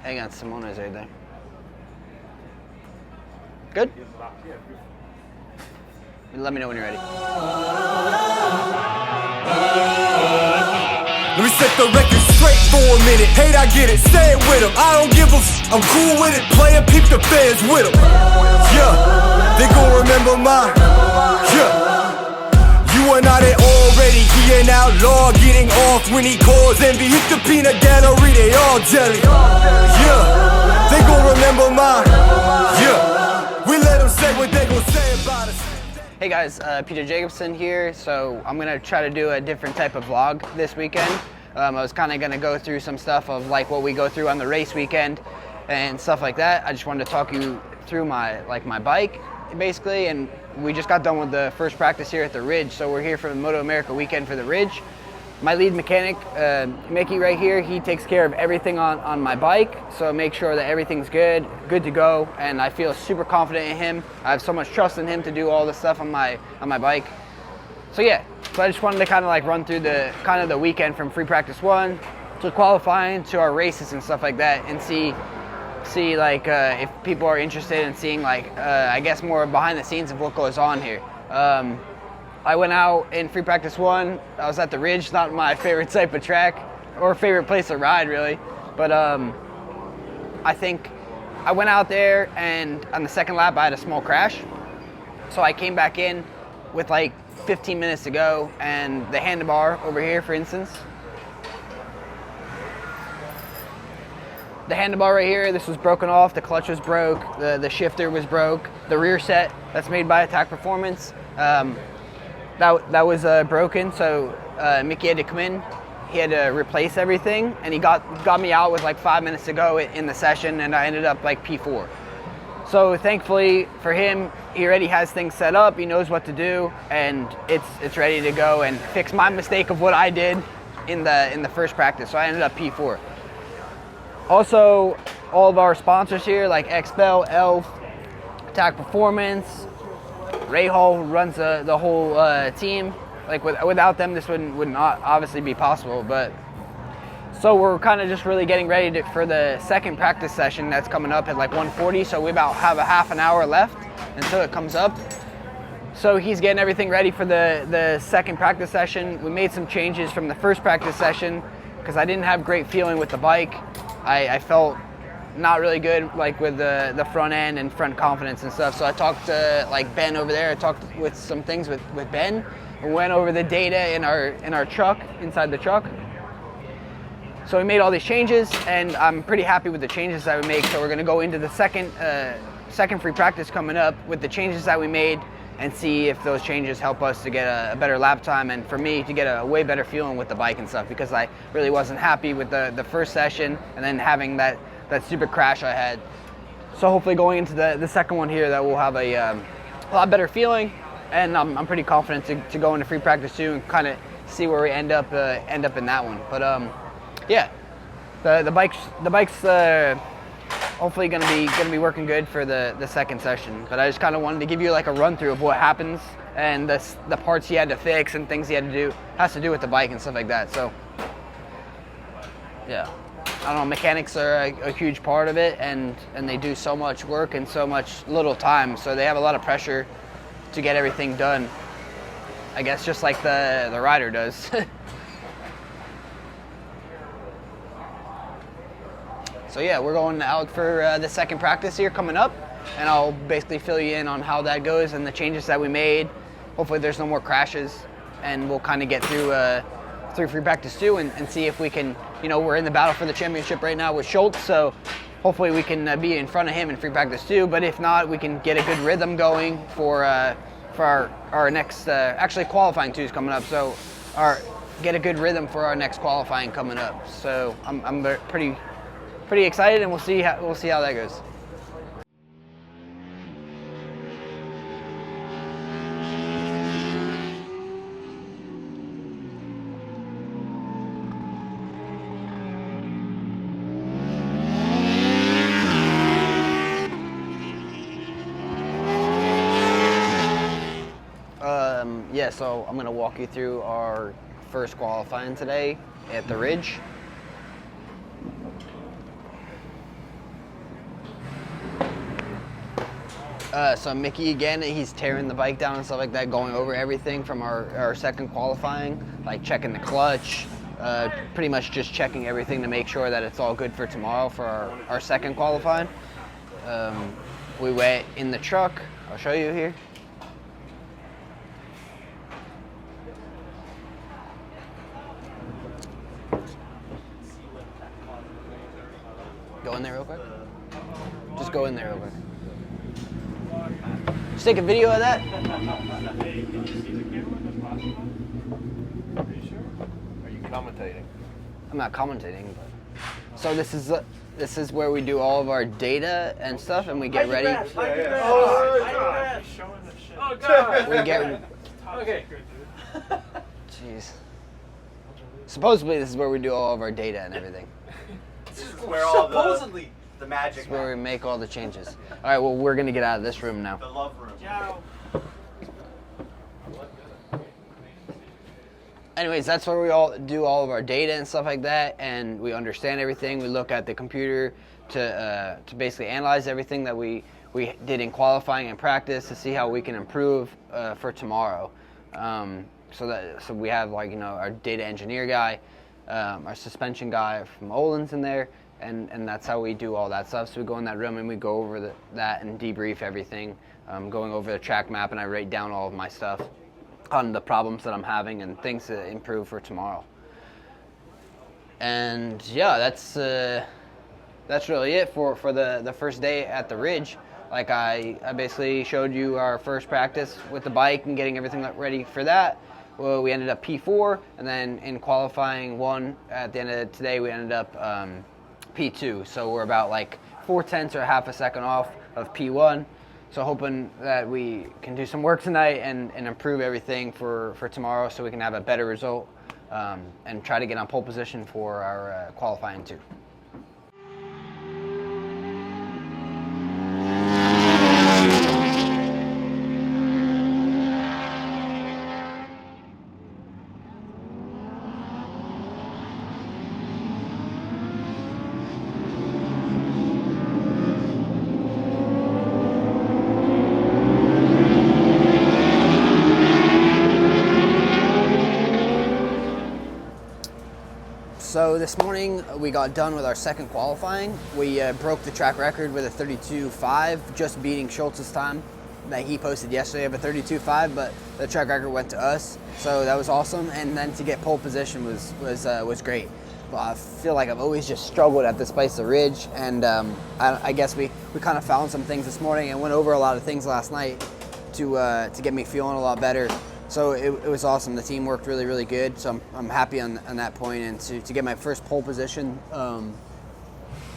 Hang on, Simone's right there. Good? Let me know when you're ready. Let me set the record straight for a minute. Hate, I get it, say it with them. I don't give a I'm cool with it. Play and peep the fans with them. Yeah, they gon' remember mine. Yeah. You are not it already. He an outlaw getting off when he calls envy. Hit the peanut gallery, they all jelly. Yeah, they gon' remember mine. Yeah, we let them say what they gon' say about us. Hey guys, Peter Jacobson here. So I'm gonna try to do a different type of vlog this weekend. I was kind of gonna go through some stuff of like what we go through on the race weekend and stuff like that. I just wanted to talk you through my bike basically, and we just got done with the first practice here at the Ridge. So we're here for the Moto America weekend for the Ridge. My lead mechanic, Mickey right here, he takes care of everything on my bike. So make sure that everything's good to go. And I feel super confident in him. I have so much trust in him to do all the stuff on my bike. So yeah, so I just wanted to kind of like run through the weekend from free practice 1 to qualifying to our races and stuff like that, and see like if people are interested in seeing like I guess more behind the scenes of what goes on here. I went out in free practice 1. I was at the Ridge, not my favorite type of track or favorite place to ride really, but I think I went out there and on the second lap I had a small crash. So I came back in with like 15 minutes to go, and the handlebar over here, for instance, the handlebar right here, this was broken off, the clutch was broke, the shifter was broke, the rear set that's made by Attack Performance, that was broken, so Mickey had to come in. He had to replace everything, and he got me out with like 5 minutes to go in the session, and I ended up like P4. So thankfully for him, he already has things set up, he knows what to do, and it's ready to go and fix my mistake of what I did in the first practice. So I ended up P4. Also, all of our sponsors here, like XBell, ELF, Attack Performance, Ray Hall, who runs the whole team. Like without them, this would not obviously be possible. But so we're kind of just really getting ready for the second practice session that's coming up at like 1:40. So we about have a half an hour left until it comes up. So he's getting everything ready for the second practice session. We made some changes from the first practice session because I didn't have great feeling with the bike. I felt not really good like with the front end and front confidence and stuff. So I talked to like Ben over there. I talked with some things with Ben. We went over the data in our truck, inside the truck. So we made all these changes, and I'm pretty happy with the changes that we made. So we're gonna go into the second free practice coming up with the changes that we made and see if those changes help us to get a better lap time, and for me to get a way better feeling with the bike and stuff, because I really wasn't happy with the first session and then having that stupid crash I had. So hopefully going into the second one here that we'll have a lot better feeling, and I'm pretty confident to go into free practice 2 and kind of see where we end up in that one. But yeah, the bike's hopefully gonna be working good for the second session. But I just kind of wanted to give you like a run through of what happens and the parts he had to fix and things he had to do, has to do with the bike and stuff like that. So yeah, I don't know, mechanics are a huge part of it, and they do so much work in so much little time, so they have a lot of pressure to get everything done, I guess, just like the rider does. So yeah, we're going out for the second practice here coming up, and I'll basically fill you in on how that goes and the changes that we made. Hopefully there's no more crashes, and we'll kind of get through free practice 2 and see if we can, we're in the battle for the championship right now with Schultz, so hopefully we can be in front of him in free practice 2, but if not, we can get a good rhythm going for our next, actually qualifying 2 is coming up, so get a good rhythm for our next qualifying coming up. So I'm pretty excited, and we'll see how that goes. Yeah, so I'm gonna walk you through our first qualifying today at the Ridge. So Mickey, again, he's tearing the bike down and stuff like that, going over everything from our second qualifying, like checking the clutch, pretty much just checking everything to make sure that it's all good for tomorrow for our second qualifying. We went in the truck. I'll show you here. Go in there real quick. Just go in there real quick. Just take a video of that. Are you sure? Are you commentating? I'm not commentating, but so this is where we do all of our data and stuff, and we get ready. Oh God! We get. Okay. Jeez. Supposedly, this is where we do all of our data and everything. This is where all Supposedly. the magic This is where we make all the changes. All right. Well, we're gonna get out of this room now. the love room. Ciao. Anyways, that's where we all do all of our data and stuff like that, and we understand everything. We look at the computer to basically analyze everything that we did in qualifying and practice to see how we can improve for tomorrow. So we have, like, our data engineer guy, our suspension guy from Olin's in there, and that's how we do all that stuff. So we go in that room and we go over that and debrief everything, going over the track map, and I write down all of my stuff on the problems that I'm having and things to improve for tomorrow. And yeah, that's really it for the first day at the Ridge. Like I basically showed you our first practice with the bike and getting everything ready for that. Well, we ended up P4, and then in qualifying one at the end of today, we ended up P2. So we're about like 0.4 or half a second off of P1. So hoping that we can do some work tonight and improve everything for tomorrow so we can have a better result and try to get on pole position for our qualifying too. So this morning we got done with our second qualifying. We broke the track record with a 32.5, just beating Schultz's time that he posted yesterday of a 32.5, but the track record went to us, so that was awesome. And then to get pole position was great. But I feel like I've always just struggled at this place, the Ridge, and I guess we kind of found some things this morning and went over a lot of things last night to get me feeling a lot better. So it was awesome. The team worked really, really good. So I'm happy on that point. And to get my first pole position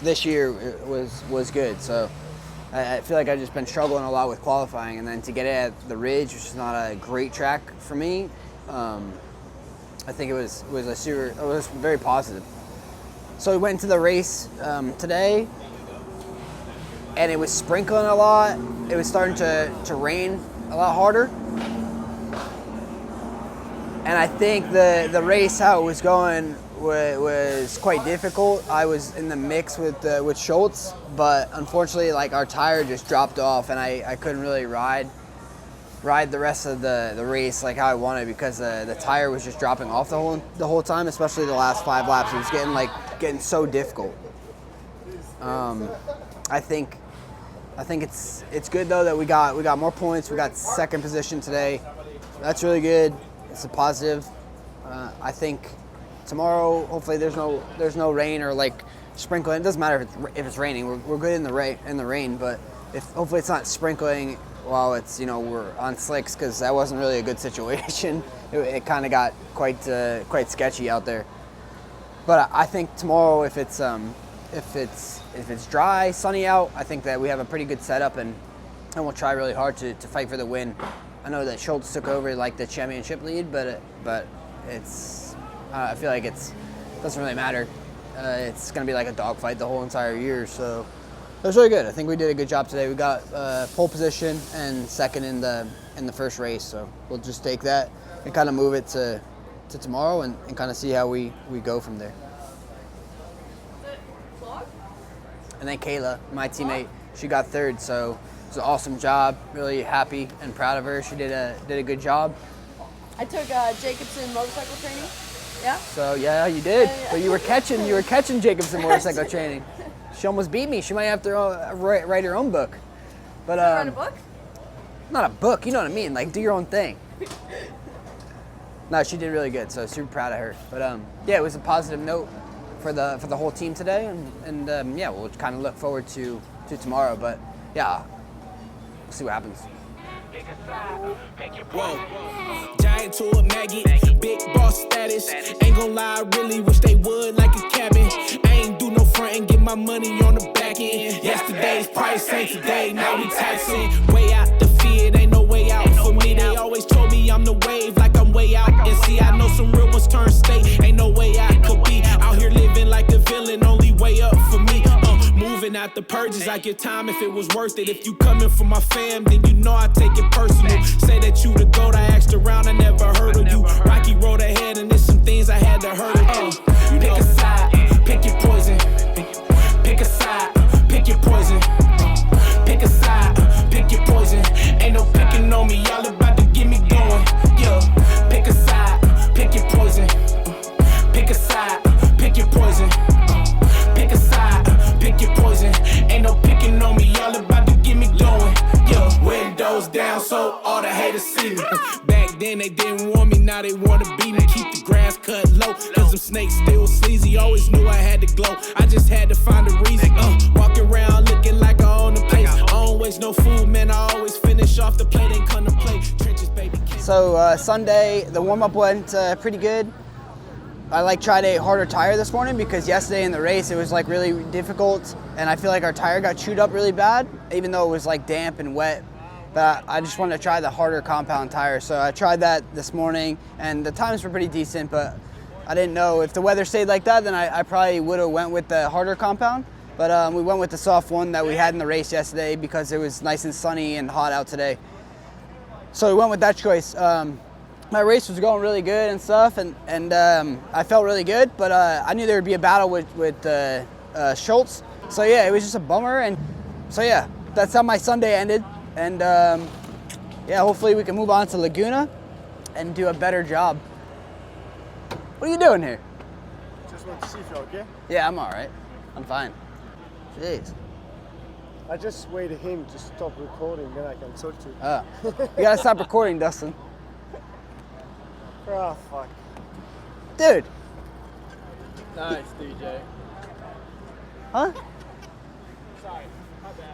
this year was good. So I feel like I've just been struggling a lot with qualifying. And then to get it at the Ridge, which is not a great track for me, I think it was very positive. So we went into the race today, and it was sprinkling a lot. It was starting to rain a lot harder. And I think the race, how it was going, was quite difficult. I was in the mix with Schultz, but unfortunately, like, our tire just dropped off, and I couldn't really ride the rest of the race like how I wanted because the tire was just dropping off the whole time, especially the last 5 laps. It was getting so difficult. I think it's good though that we got more points. We got second position today. That's really good. It's a positive. I think tomorrow, hopefully, there's no rain or like sprinkling. It doesn't matter if it's raining. We're good in the rain, but hopefully it's not sprinkling while it's we're on slicks, because that wasn't really a good situation. It kind of got quite sketchy out there. But I think tomorrow, if it's dry, sunny out, I think that we have a pretty good setup, and we'll try really hard to fight for the win. I know that Schultz took over like the championship lead, but it's I feel like it doesn't really matter. It's going to be like a dogfight the whole entire year, so it was really good. I think we did a good job today. We got pole position and second in the first race, so we'll just take that and kind of move it to tomorrow and kind of see how we go from there. And then Kayla, my teammate, she got third, so was an awesome job. Really happy and proud of her. She did a good job. I took Jacobson motorcycle training. Yeah. So yeah, you did. Yeah. But you were catching Jacobson motorcycle training. She almost beat me. She might have to write her own book. But Write a book? not a book. You know what I mean? Like do your own thing. No, she did really good. So super proud of her. But yeah, it was a positive note for the whole team today, and yeah, we'll kind of look forward to tomorrow. But yeah, we'll see what happens. Whoa. Giant to a Maggie, big boss status. Ain't gon' lie, I really wish they would like a cabin. I ain't do no front and get my money on the back end. Yesterday's price ain't today, now we taxing. Way out the fear, ain't no way out for me. They always told me I'm the wave, like I'm way out. And see, I know some real ones turn state, ain't no way I could be out here living like the villain, only way up for me. Moving out the purges, I give time if it was worth it. If you coming for my fam, then you know I take it personal. Say that you the GOAT, I asked around, I never heard of you. Rocky road ahead, and there's some things I had to hurt. Pick a side, pick your poison. Pick a side, pick your poison. Pick a side, pick your poison. Ain't no picking on me, y'all about to get me going. Yeah, pick a side, pick your poison. Pick a side, pick your poison. Pick a side, pick your poison. Ain't no picking on me, y'all about to get me going. Yeah, windows down so all the haters see me. Back then they didn't want me, now they wanna beat me. Keep the grass cut low, cause them snakes still sleazy. Always knew I had to glow, I just had to find a reason. Walking around looking like I own the place. I don't waste no food, man, I always finish off the plate. Ain't come to play, trenches, baby. So Sunday, the warm-up went pretty good. I tried a harder tire this morning because yesterday in the race it was really difficult, and I feel like our tire got chewed up really bad, even though it was damp and wet. But I just wanted to try the harder compound tire, so I tried that this morning, and the times were pretty decent. But I didn't know if the weather stayed like that, then I probably would have went with the harder compound. But we went with the soft one that we had in the race yesterday because it was nice and sunny and hot out today. So we went with that choice. My race was going really good and stuff, and I felt really good, but I knew there would be a battle with Schultz. So yeah, it was just a bummer, and so yeah, that's how my Sunday ended. And yeah, hopefully we can move on to Laguna and do a better job. What are you doing here? Just want to see if you're okay. Yeah, I'm all right. I'm fine. Jeez. I just waited him to stop recording, then I can talk to you. Oh, you gotta stop recording, Dustin. Oh, fuck. Dude. Nice, DJ. Huh? Sorry, my bad.